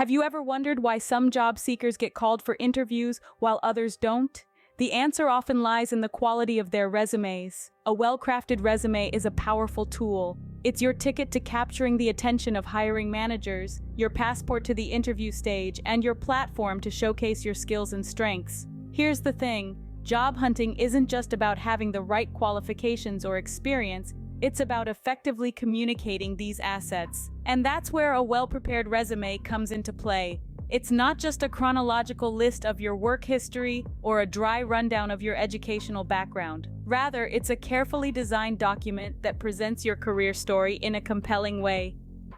Have you ever wondered why some job seekers get called for interviews while others don't? The answer often lies in the quality of their resumes. A well-crafted resume is a powerful tool. It's your ticket to capturing the attention of hiring managers, your passport to the interview stage, and your platform to showcase your skills and strengths. Here's the thing, job hunting isn't just about having the right qualifications or experience, it's about effectively communicating these assets. And that's where a well-prepared resume comes into play. It's not just a chronological list of your work history or a dry rundown of your educational background. Rather, it's a carefully designed document that presents your career story in a compelling way.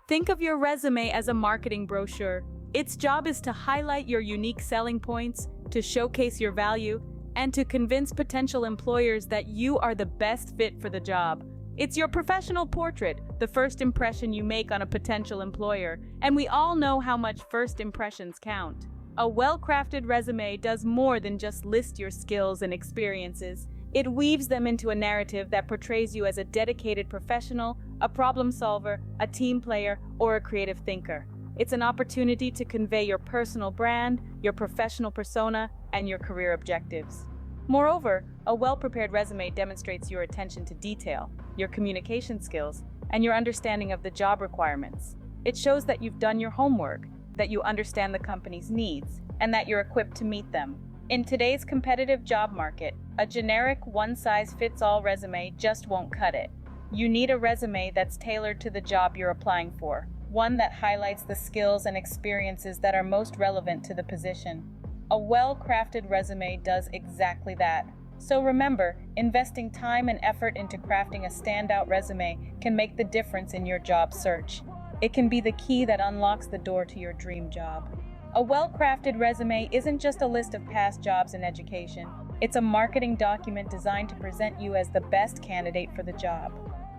Think of your resume as a marketing brochure. Its job is to highlight your unique selling points, to showcase your value, and to convince potential employers that you are the best fit for the job. It's your professional portrait, the first impression you make on a potential employer, and we all know how much first impressions count. A well-crafted resume does more than just list your skills and experiences. It weaves them into a narrative that portrays you as a dedicated professional, a problem solver, a team player, or a creative thinker. It's an opportunity to convey your personal brand, your professional persona, and your career objectives. Moreover, a well-prepared resume demonstrates your attention to detail, your communication skills, and your understanding of the job requirements. It shows that you've done your homework, that you understand the company's needs, and that you're equipped to meet them. In today's competitive job market, a generic one-size-fits-all resume just won't cut it. You need a resume that's tailored to the job you're applying for, one that highlights the skills and experiences that are most relevant to the position. A well-crafted resume does exactly that. So remember, investing time and effort into crafting a standout resume can make the difference in your job search. It can be the key that unlocks the door to your dream job. A well-crafted resume isn't just a list of past jobs and education. It's a marketing document designed to present you as the best candidate for the job.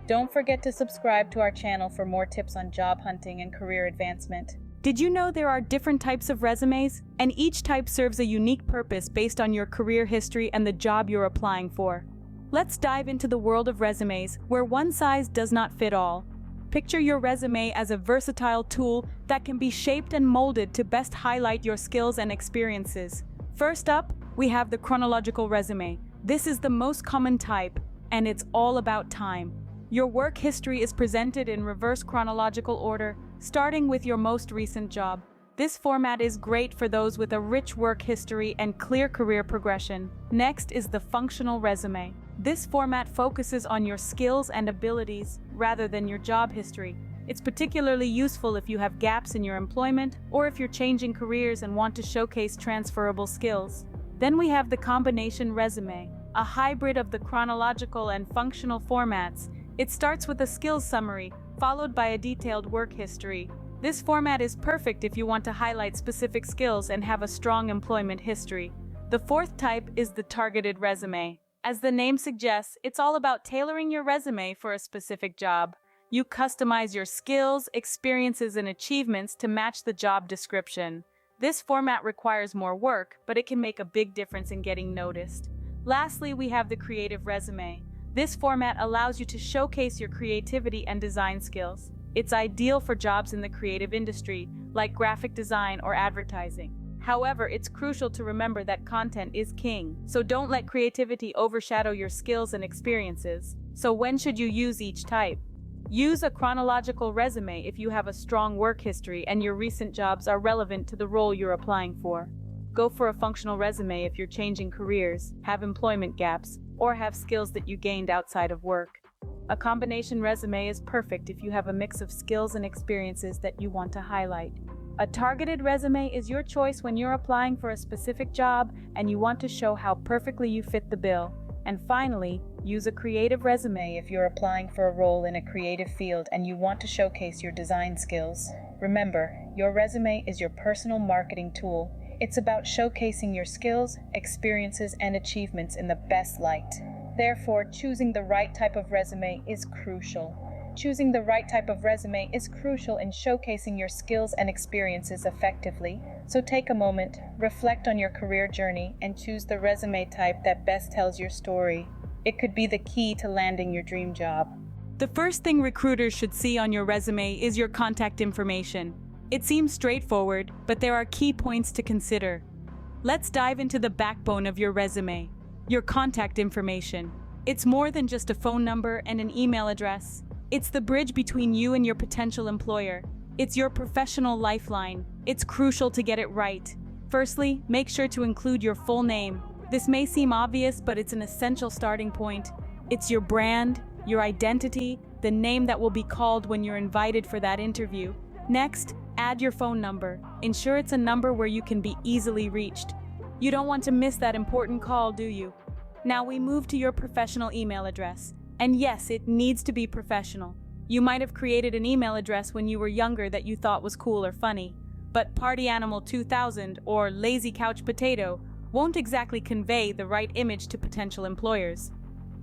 Don't forget to subscribe to our channel for more tips on job hunting and career advancement. Did you know there are different types of resumes? And each type serves a unique purpose based on your career history and the job you're applying for. Let's dive into the world of resumes, where one size does not fit all. Picture your resume as a versatile tool that can be shaped and molded to best highlight your skills and experiences. First up, we have the chronological resume. This is the most common type, and it's all about time. Your work history is presented in reverse chronological order, starting with your most recent job. This format is great for those with a rich work history and clear career progression. Next is the functional resume. This format focuses on your skills and abilities rather than your job history. It's particularly useful if you have gaps in your employment or if you're changing careers and want to showcase transferable skills. Then we have the combination resume, a hybrid of the chronological and functional formats. It starts with a skills summary, followed by a detailed work history. This format is perfect if you want to highlight specific skills and have a strong employment history. The fourth type is the targeted resume. As the name suggests, it's all about tailoring your resume for a specific job. You customize your skills, experiences, and achievements to match the job description. This format requires more work, but it can make a big difference in getting noticed. Lastly, we have the creative resume. This format allows you to showcase your creativity and design skills. It's ideal for jobs in the creative industry, like graphic design or advertising. However, it's crucial to remember that content is king, so don't let creativity overshadow your skills and experiences. So when should you use each type? Use a chronological resume if you have a strong work history and your recent jobs are relevant to the role you're applying for. Go for a functional resume if you're changing careers, have employment gaps, or have skills that you gained outside of work. A combination resume is perfect if you have a mix of skills and experiences that you want to highlight. A targeted resume is your choice when you're applying for a specific job and you want to show how perfectly you fit the bill. And finally, use a creative resume if you're applying for a role in a creative field and you want to showcase your design skills. Remember, your resume is your personal marketing tool. It's about showcasing your skills, experiences, and achievements in the best light. Therefore, choosing the right type of resume is crucial. Choosing the right type of resume is crucial in showcasing your skills and experiences effectively. So take a moment, reflect on your career journey, and choose the resume type that best tells your story. It could be the key to landing your dream job. The first thing recruiters should see on your resume is your contact information. It seems straightforward, but there are key points to consider. Let's dive into the backbone of your resume, your contact information. It's more than just a phone number and an email address. It's the bridge between you and your potential employer. It's your professional lifeline. It's crucial to get it right. Firstly, make sure to include your full name. This may seem obvious, but it's an essential starting point. It's your brand, your identity, the name that will be called when you're invited for that interview. Next, add your phone number. Ensure it's a number where you can be easily reached. You don't want to miss that important call, do you? Now we move to your professional email address. And yes, it needs to be professional. You might have created an email address when you were younger that you thought was cool or funny, but Party Animal 2000 or Lazy Couch Potato won't exactly convey the right image to potential employers.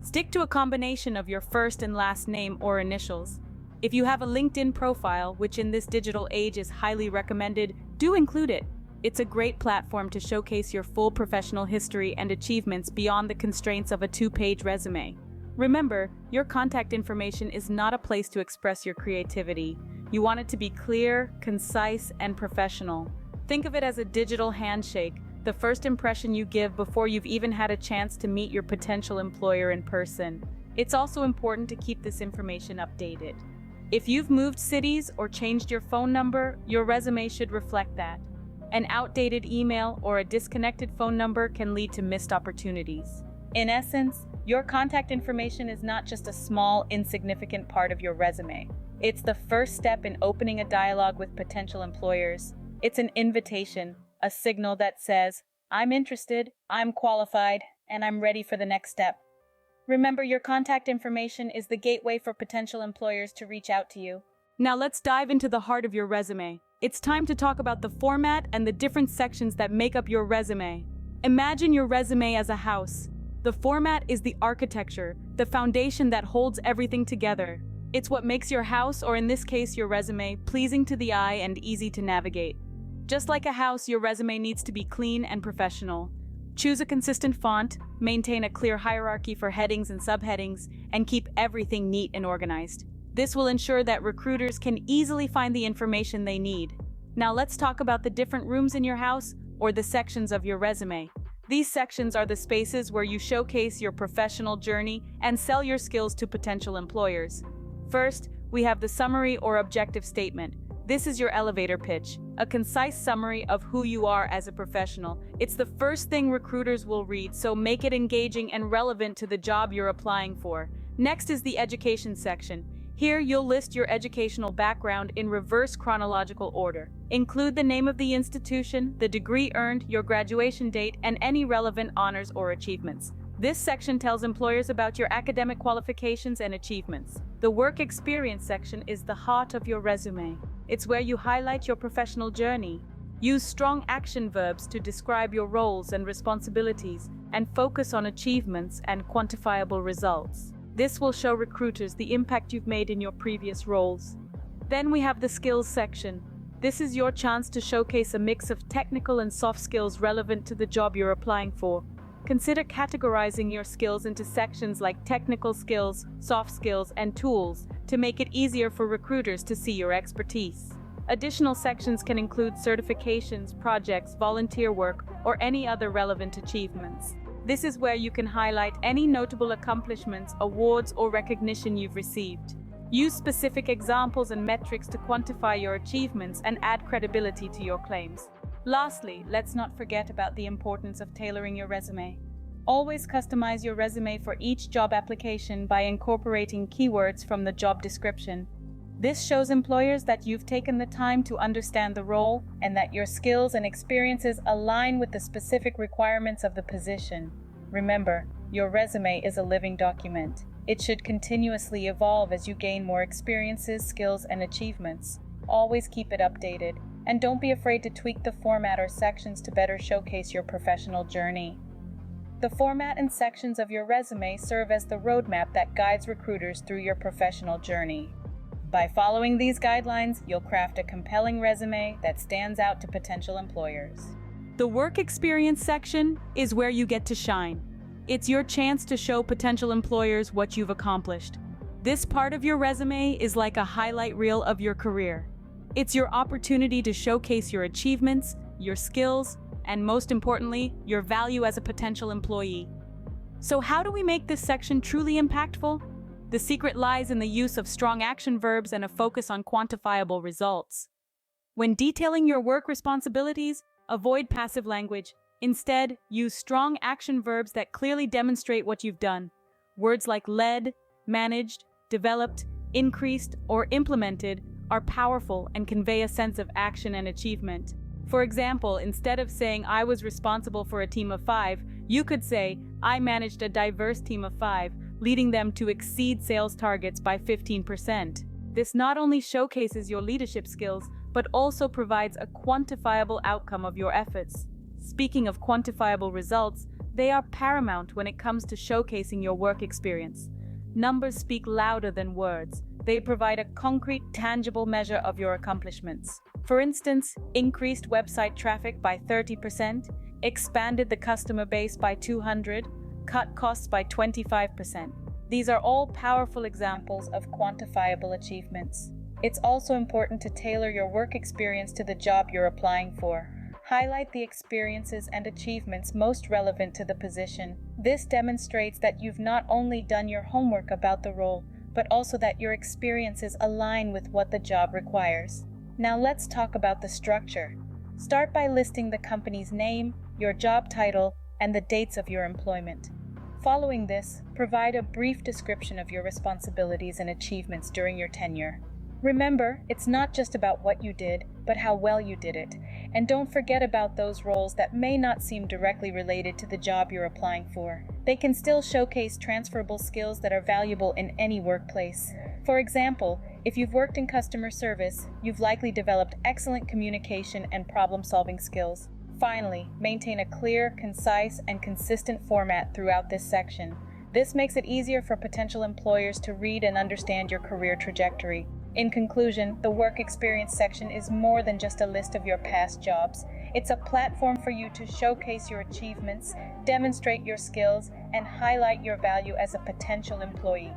Stick to a combination of your first and last name or initials. If you have a LinkedIn profile, which in this digital age is highly recommended, do include it. It's a great platform to showcase your full professional history and achievements beyond the constraints of a two-page resume. Remember, your contact information is not a place to express your creativity. You want it to be clear, concise, and professional. Think of it as a digital handshake, the first impression you give before you've even had a chance to meet your potential employer in person. It's also important to keep this information updated. If you've moved cities or changed your phone number, your resume should reflect that. An outdated email or a disconnected phone number can lead to missed opportunities. In essence, your contact information is not just a small, insignificant part of your resume. It's the first step in opening a dialogue with potential employers. It's an invitation, a signal that says, I'm interested, I'm qualified, and I'm ready for the next step. Remember, your contact information is the gateway for potential employers to reach out to you. Now let's dive into the heart of your resume. It's time to talk about the format and the different sections that make up your resume. Imagine your resume as a house. The format is the architecture, the foundation that holds everything together. It's what makes your house, or in this case your resume, pleasing to the eye and easy to navigate. Just like a house, your resume needs to be clean and professional. Choose a consistent font, maintain a clear hierarchy for headings and subheadings, and keep everything neat and organized. This will ensure that recruiters can easily find the information they need. Now let's talk about the different rooms in your house, or the sections of your resume. These sections are the spaces where you showcase your professional journey and sell your skills to potential employers. First, we have the summary or objective statement. This is your elevator pitch, a concise summary of who you are as a professional. It's the first thing recruiters will read, so make it engaging and relevant to the job you're applying for. Next is the education section. Here, you'll list your educational background in reverse chronological order. Include the name of the institution, the degree earned, your graduation date, and any relevant honors or achievements. This section tells employers about your academic qualifications and achievements. The work experience section is the heart of your resume. It's where you highlight your professional journey. Use strong action verbs to describe your roles and responsibilities, and focus on achievements and quantifiable results. This will show recruiters the impact you've made in your previous roles. Then we have the skills section. This is your chance to showcase a mix of technical and soft skills relevant to the job you're applying for. Consider categorizing your skills into sections like technical skills, soft skills, and tools to make it easier for recruiters to see your expertise. Additional sections can include certifications, projects, volunteer work, or any other relevant achievements. This is where you can highlight any notable accomplishments, awards, or recognition you've received. Use specific examples and metrics to quantify your achievements and add credibility to your claims. Lastly, let's not forget about the importance of tailoring your resume. Always customize your resume for each job application by incorporating keywords from the job description. This shows employers that you've taken the time to understand the role and that your skills and experiences align with the specific requirements of the position. Remember, your resume is a living document. It should continuously evolve as you gain more experiences, skills, and achievements. Always keep it updated, and don't be afraid to tweak the format or sections to better showcase your professional journey. The format and sections of your resume serve as the roadmap that guides recruiters through your professional journey. By following these guidelines, you'll craft a compelling resume that stands out to potential employers. The work experience section is where you get to shine. It's your chance to show potential employers what you've accomplished. This part of your resume is like a highlight reel of your career. It's your opportunity to showcase your achievements, your skills, and most importantly, your value as a potential employee. So how do we make this section truly impactful? The secret lies in the use of strong action verbs and a focus on quantifiable results. When detailing your work responsibilities, avoid passive language. Instead, use strong action verbs that clearly demonstrate what you've done. Words like led, managed, developed, increased, or implemented are powerful and convey a sense of action and achievement. For example, instead of saying, "I was responsible for a team of 5, you could say, "I managed a diverse team of 5, leading them to exceed sales targets by 15%. This not only showcases your leadership skills, but also provides a quantifiable outcome of your efforts. Speaking of quantifiable results, they are paramount when it comes to showcasing your work experience. Numbers speak louder than words. They provide a concrete, tangible measure of your accomplishments. For instance, increased website traffic by 30%, expanded the customer base by 200, cut costs by 25%. These are all powerful examples of quantifiable achievements. It's also important to tailor your work experience to the job you're applying for. Highlight the experiences and achievements most relevant to the position. This demonstrates that you've not only done your homework about the role, but also that your experiences align with what the job requires. Now let's talk about the structure. Start by listing the company's name, your job title, and the dates of your employment. Following this, provide a brief description of your responsibilities and achievements during your tenure. Remember, it's not just about what you did, but how well you did it. And don't forget about those roles that may not seem directly related to the job you're applying for. They can still showcase transferable skills that are valuable in any workplace. For example, if you've worked in customer service, you've likely developed excellent communication and problem-solving skills. Finally, maintain a clear, concise, and consistent format throughout this section. This makes it easier for potential employers to read and understand your career trajectory. In conclusion, the work experience section is more than just a list of your past jobs. It's a platform for you to showcase your achievements, demonstrate your skills, and highlight your value as a potential employee.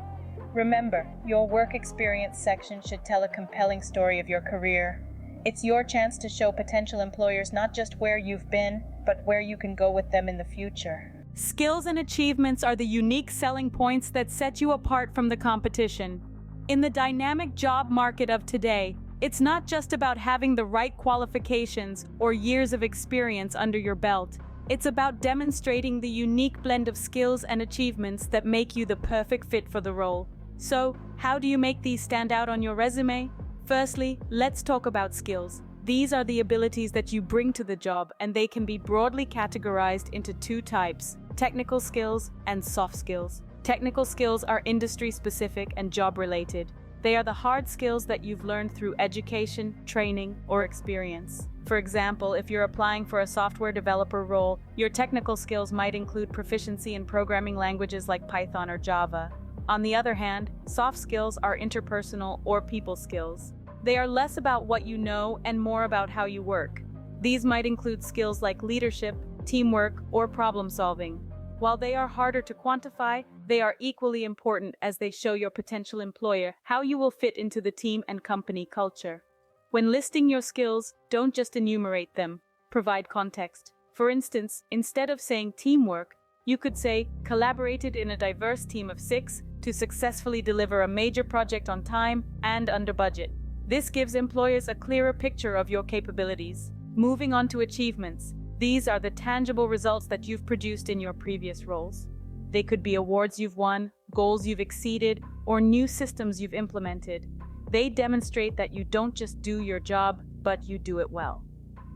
Remember, your work experience section should tell a compelling story of your career. It's your chance to show potential employers not just where you've been, but where you can go with them in the future. Skills and achievements are the unique selling points that set you apart from the competition. In the dynamic job market of today, it's not just about having the right qualifications or years of experience under your belt. It's about demonstrating the unique blend of skills and achievements that make you the perfect fit for the role. So, how do you make these stand out on your resume? Firstly, let's talk about skills. These are the abilities that you bring to the job, and they can be broadly categorized into two types: technical skills and soft skills. Technical skills are industry-specific and job-related. They are the hard skills that you've learned through education, training, or experience. For example, if you're applying for a software developer role, your technical skills might include proficiency in programming languages like Python or Java. On the other hand, soft skills are interpersonal or people skills. They are less about what you know and more about how you work. These might include skills like leadership, teamwork, or problem solving. While they are harder to quantify, they are equally important as they show your potential employer how you will fit into the team and company culture. When listing your skills, don't just enumerate them, provide context. For instance, instead of saying teamwork, you could say, collaborated in a diverse team of 6 to successfully deliver a major project on time and under budget. This gives employers a clearer picture of your capabilities. Moving on to achievements. These are the tangible results that you've produced in your previous roles. They could be awards you've won, goals you've exceeded, or new systems you've implemented. They demonstrate that you don't just do your job, but you do it well.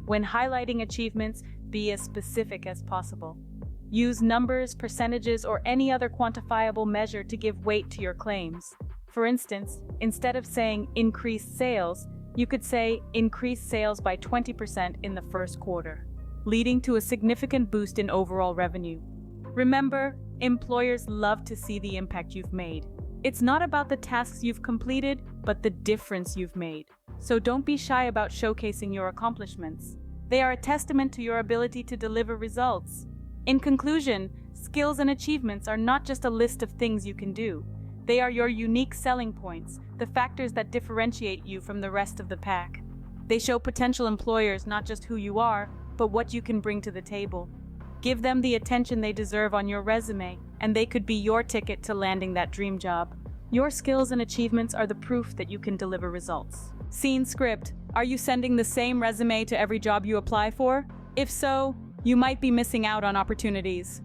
When highlighting achievements, be as specific as possible. Use numbers, percentages, or any other quantifiable measure to give weight to your claims. For instance, instead of saying increased sales, you could say increased sales by 20% in the first quarter, leading to a significant boost in overall revenue. Remember, employers love to see the impact you've made. It's not about the tasks you've completed, but the difference you've made. So don't be shy about showcasing your accomplishments. They are a testament to your ability to deliver results. In conclusion, skills and achievements are not just a list of things you can do. They are your unique selling points, the factors that differentiate you from the rest of the pack. They show potential employers not just who you are, but what you can bring to the table. Give them the attention they deserve on your resume, and they could be your ticket to landing that dream job. Your skills and achievements are the proof that you can deliver results. Scene script. Are you sending the same resume to every job you apply for? If so, you might be missing out on opportunities.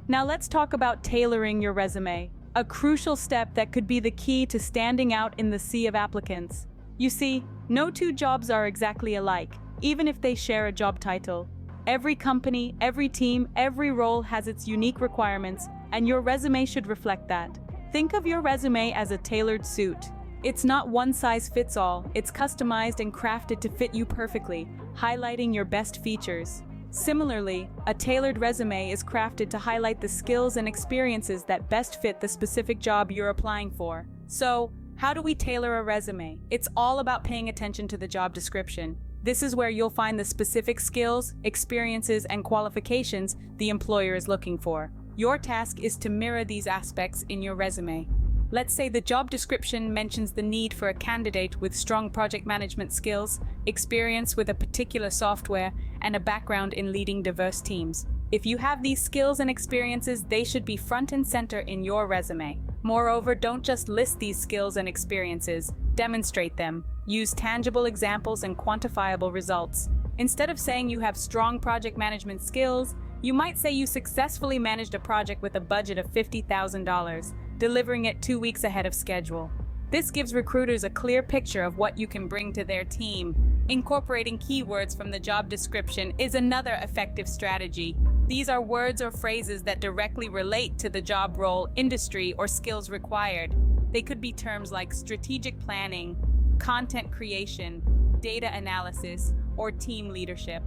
Now let's talk about tailoring your resume, a crucial step that could be the key to standing out in the sea of applicants. You see, no two jobs are exactly alike, even if they share a job title. Every company, every team, every role has its unique requirements, and your resume should reflect that. Think of your resume as a tailored suit. It's not one size fits all, it's customized and crafted to fit you perfectly, highlighting your best features. Similarly, a tailored resume is crafted to highlight the skills and experiences that best fit the specific job you're applying for. So, how do we tailor a resume? It's all about paying attention to the job description. This is where you'll find the specific skills, experiences, and qualifications the employer is looking for. Your task is to mirror these aspects in your resume. Let's say the job description mentions the need for a candidate with strong project management skills, experience with a particular software, and a background in leading diverse teams. If you have these skills and experiences, they should be front and center in your resume. Moreover, don't just list these skills and experiences, demonstrate them. Use tangible examples and quantifiable results. Instead of saying you have strong project management skills, you might say you successfully managed a project with a budget of $50,000, delivering it 2 weeks ahead of schedule. This gives recruiters a clear picture of what you can bring to their team. Incorporating keywords from the job description is another effective strategy. These are words or phrases that directly relate to the job role, industry, or skills required. They could be terms like strategic planning, content creation, data analysis, or team leadership.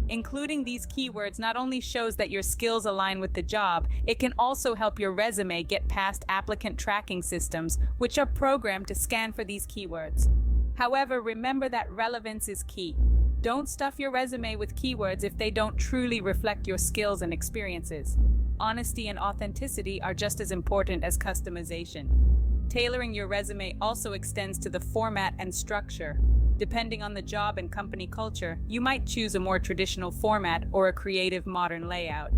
Including these keywords not only shows that your skills align with the job, it can also help your resume get past applicant tracking systems, which are programmed to scan for these keywords. However, remember that relevance is key. Don't stuff your resume with keywords if they don't truly reflect your skills and experiences. Honesty and authenticity are just as important as customization. Tailoring your resume also extends to the format and structure. Depending on the job and company culture, you might choose a more traditional format or a creative modern layout.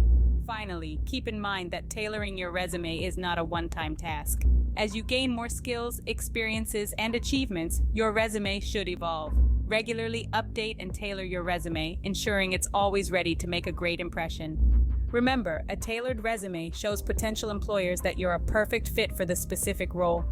Finally, keep in mind that tailoring your resume is not a one-time task. As you gain more skills, experiences, and achievements, your resume should evolve. Regularly update and tailor your resume, ensuring it's always ready to make a great impression. Remember, a tailored resume shows potential employers that you're a perfect fit for the specific role.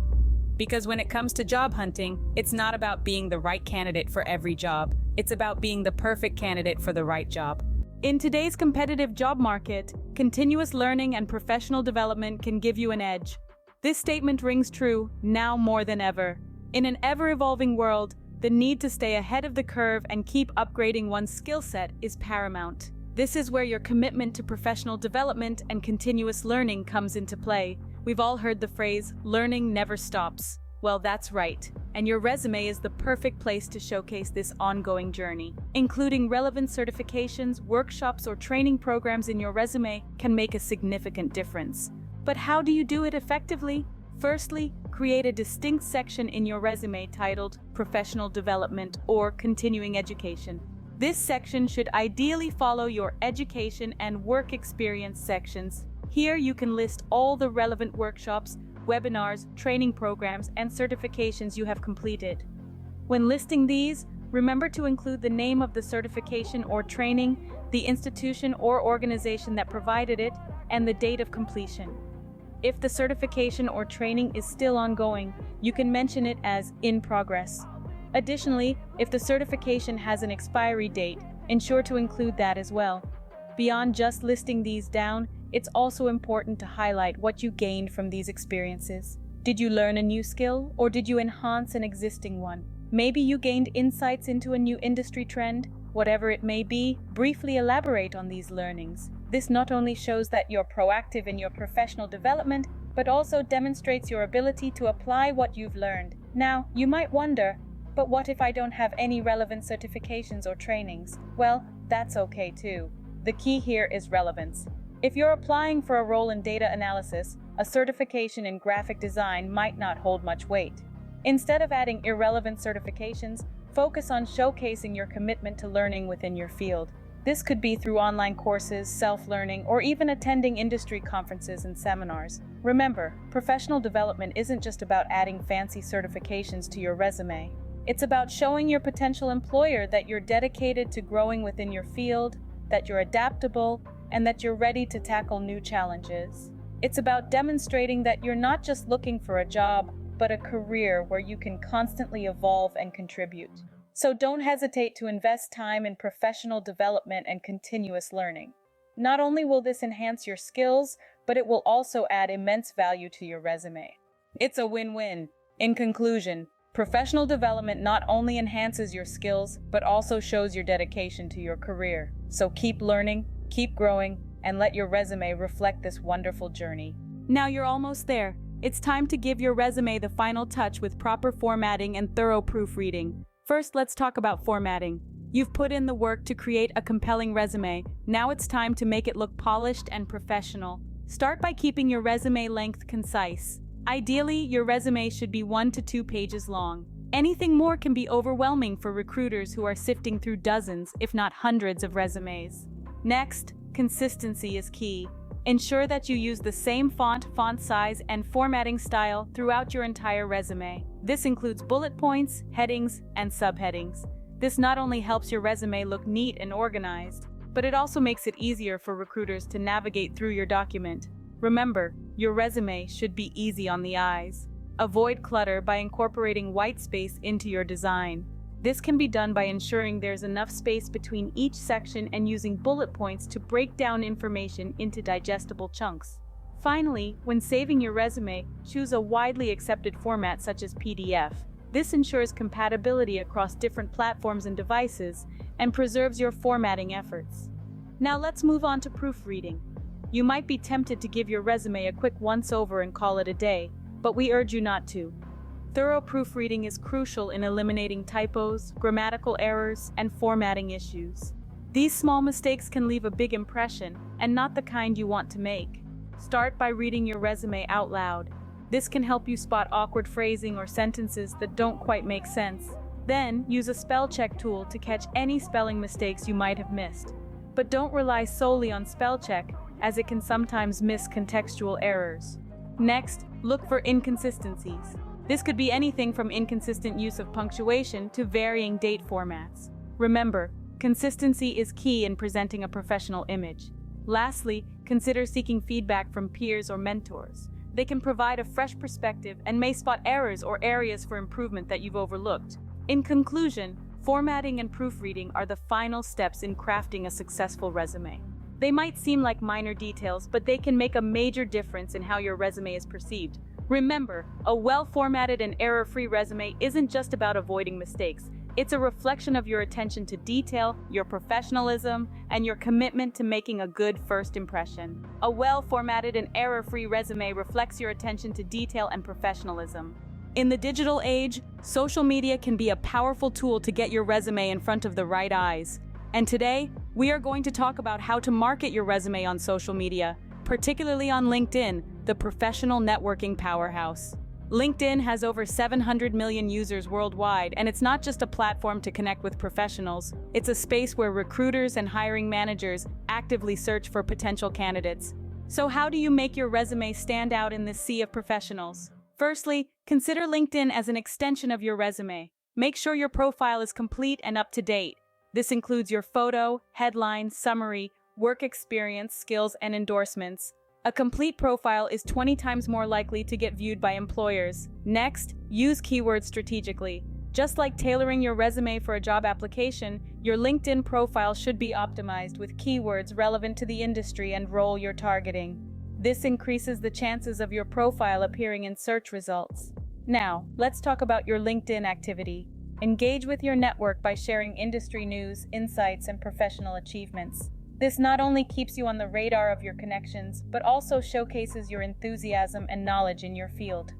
Because when it comes to job hunting, it's not about being the right candidate for every job. It's about being the perfect candidate for the right job. In today's competitive job market, continuous learning and professional development can give you an edge. This statement rings true now more than ever. In an ever-evolving world, the need to stay ahead of the curve and keep upgrading one's skill set is paramount. This is where your commitment to professional development and continuous learning comes into play. We've all heard the phrase, learning never stops. Well, that's right. And your resume is the perfect place to showcase this ongoing journey. Including relevant certifications, workshops, or training programs in your resume can make a significant difference. But how do you do it effectively? Firstly, create a distinct section in your resume titled Professional Development or Continuing Education. This section should ideally follow your education and work experience sections. Here you can list all the relevant workshops, webinars, training programs, and certifications you have completed. When listing these, remember to include the name of the certification or training, the institution or organization that provided it, and the date of completion. If the certification or training is still ongoing, you can mention it as in progress. Additionally, if the certification has an expiry date, ensure to include that as well. Beyond just listing these down, it's also important to highlight what you gained from these experiences. Did you learn a new skill, or did you enhance an existing one? Maybe you gained insights into a new industry trend. Whatever it may be, briefly elaborate on these learnings. This not only shows that you're proactive in your professional development, but also demonstrates your ability to apply what you've learned. Now, you might wonder, but what if I don't have any relevant certifications or trainings? Well, that's okay too. The key here is relevance. If you're applying for a role in data analysis, a certification in graphic design might not hold much weight. Instead of adding irrelevant certifications, Focus on showcasing your commitment to learning within your field. This could be through online courses, self-learning, or even attending industry conferences and seminars. Remember, professional development isn't just about adding fancy certifications to your resume. It's about showing your potential employer that you're dedicated to growing within your field, that you're adaptable, and that you're ready to tackle new challenges. It's about demonstrating that you're not just looking for a job, but a career where you can constantly evolve and contribute. So don't hesitate to invest time in professional development and continuous learning. Not only will this enhance your skills, but it will also add immense value to your resume. It's a win-win. In conclusion, professional development not only enhances your skills, but also shows your dedication to your career. So keep learning, keep growing, and let your resume reflect this wonderful journey. Now you're almost there. It's time to give your resume the final touch with proper formatting and thorough proofreading. First, let's talk about formatting. You've put in the work to create a compelling resume. Now it's time to make it look polished and professional. Start by keeping your resume length concise. Ideally, your resume should be 1 to 2 pages long. Anything more can be overwhelming for recruiters who are sifting through dozens, if not hundreds of resumes. Next, consistency is key. Ensure that you use the same font size, and formatting style throughout your entire resume. This includes bullet points, headings, and subheadings. This not only helps your resume look neat and organized, but it also makes it easier for recruiters to navigate through your document. Remember, your resume should be easy on the eyes. Avoid clutter by incorporating white space into your design. This can be done by ensuring there's enough space between each section and using bullet points to break down information into digestible chunks. Finally, when saving your resume, choose a widely accepted format such as PDF. This ensures compatibility across different platforms and devices and preserves your formatting efforts. Now let's move on to proofreading. You might be tempted to give your resume a quick once-over and call it a day, but we urge you not to. Thorough proofreading is crucial in eliminating typos, grammatical errors, and formatting issues. These small mistakes can leave a big impression, and not the kind you want to make. Start by reading your resume out loud. This can help you spot awkward phrasing or sentences that don't quite make sense. Then, use a spell check tool to catch any spelling mistakes you might have missed. But don't rely solely on spell check, as it can sometimes miss contextual errors. Next, look for inconsistencies. This could be anything from inconsistent use of punctuation to varying date formats. Remember, consistency is key in presenting a professional image. Lastly, consider seeking feedback from peers or mentors. They can provide a fresh perspective and may spot errors or areas for improvement that you've overlooked. In conclusion, formatting and proofreading are the final steps in crafting a successful resume. They might seem like minor details, but they can make a major difference in how your resume is perceived. Remember, a well-formatted and error-free resume isn't just about avoiding mistakes. It's a reflection of your attention to detail, your professionalism, and your commitment to making a good first impression. A well-formatted and error-free resume reflects your attention to detail and professionalism. In the digital age, social media can be a powerful tool to get your resume in front of the right eyes. And today, we are going to talk about how to market your resume on social media, particularly on LinkedIn, the professional networking powerhouse. LinkedIn has over 700 million users worldwide, and it's not just a platform to connect with professionals. It's a space where recruiters and hiring managers actively search for potential candidates. So how do you make your resume stand out in this sea of professionals? Firstly, consider LinkedIn as an extension of your resume. Make sure your profile is complete and up to date. This includes your photo, headline, summary, work experience, skills, and endorsements. A complete profile is 20 times more likely to get viewed by employers. Next, use keywords strategically. Just like tailoring your resume for a job application, your LinkedIn profile should be optimized with keywords relevant to the industry and role you're targeting. This increases the chances of your profile appearing in search results. Now, let's talk about your LinkedIn activity. Engage with your network by sharing industry news, insights, and professional achievements. This not only keeps you on the radar of your connections, but also showcases your enthusiasm and knowledge in your field.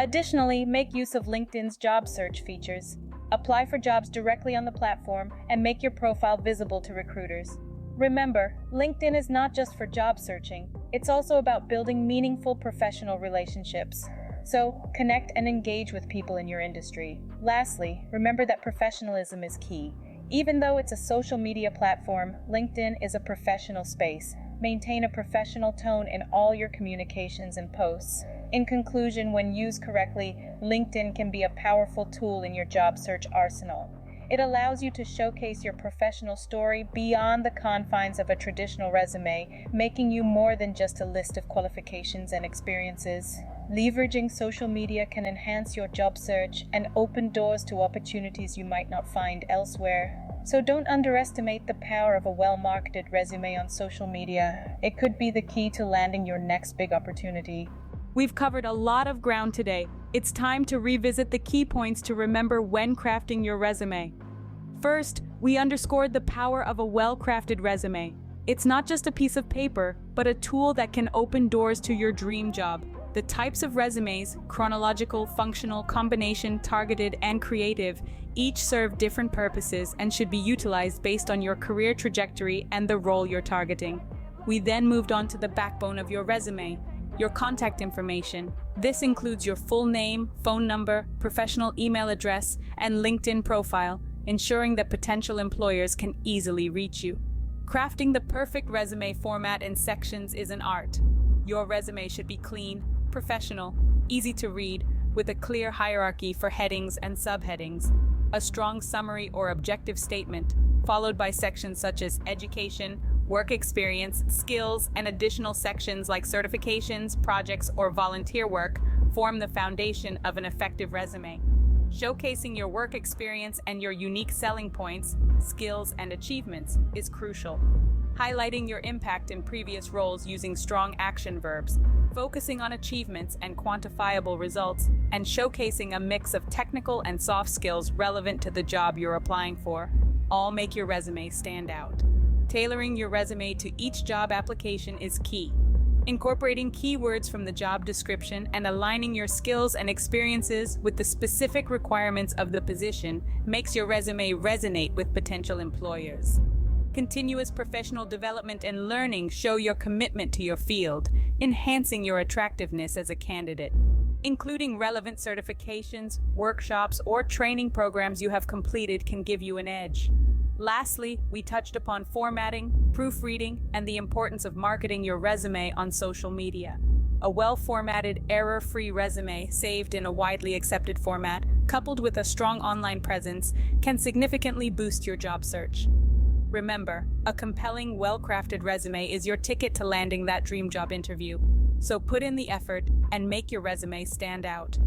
Additionally, make use of LinkedIn's job search features. Apply for jobs directly on the platform and make your profile visible to recruiters. Remember, LinkedIn is not just for job searching, it's also about building meaningful professional relationships. So, connect and engage with people in your industry. Lastly, remember that professionalism is key. Even though it's a social media platform, LinkedIn is a professional space. Maintain a professional tone in all your communications and posts. In conclusion, when used correctly, LinkedIn can be a powerful tool in your job search arsenal. It allows you to showcase your professional story beyond the confines of a traditional resume, making you more than just a list of qualifications and experiences. Leveraging social media can enhance your job search and open doors to opportunities you might not find elsewhere. So don't underestimate the power of a well-marketed resume on social media. It could be the key to landing your next big opportunity. We've covered a lot of ground today. It's time to revisit the key points to remember when crafting your resume. First, we underscored the power of a well-crafted resume. It's not just a piece of paper, but a tool that can open doors to your dream job. The types of resumes, chronological, functional, combination, targeted, and creative, each serve different purposes and should be utilized based on your career trajectory and the role you're targeting. We then moved on to the backbone of your resume, your contact information. This includes your full name, phone number, professional email address, and LinkedIn profile, ensuring that potential employers can easily reach you. Crafting the perfect resume format and sections is an art. Your resume should be clean, professional, easy to read, with a clear hierarchy for headings and subheadings. A strong summary or objective statement, followed by sections such as education, work experience, skills, and additional sections like certifications, projects, or volunteer work, form the foundation of an effective resume. Showcasing your work experience and your unique selling points, skills, and achievements is crucial. Highlighting your impact in previous roles using strong action verbs, focusing on achievements and quantifiable results, and showcasing a mix of technical and soft skills relevant to the job you're applying for, all make your resume stand out. Tailoring your resume to each job application is key. Incorporating keywords from the job description and aligning your skills and experiences with the specific requirements of the position makes your resume resonate with potential employers. Continuous professional development and learning show your commitment to your field, enhancing your attractiveness as a candidate. Including relevant certifications, workshops, or training programs you have completed can give you an edge. Lastly, we touched upon formatting, proofreading, and the importance of marketing your resume on social media. A well-formatted, error-free resume saved in a widely accepted format, coupled with a strong online presence, can significantly boost your job search. Remember, a compelling, well-crafted resume is your ticket to landing that dream job interview. So put in the effort and make your resume stand out.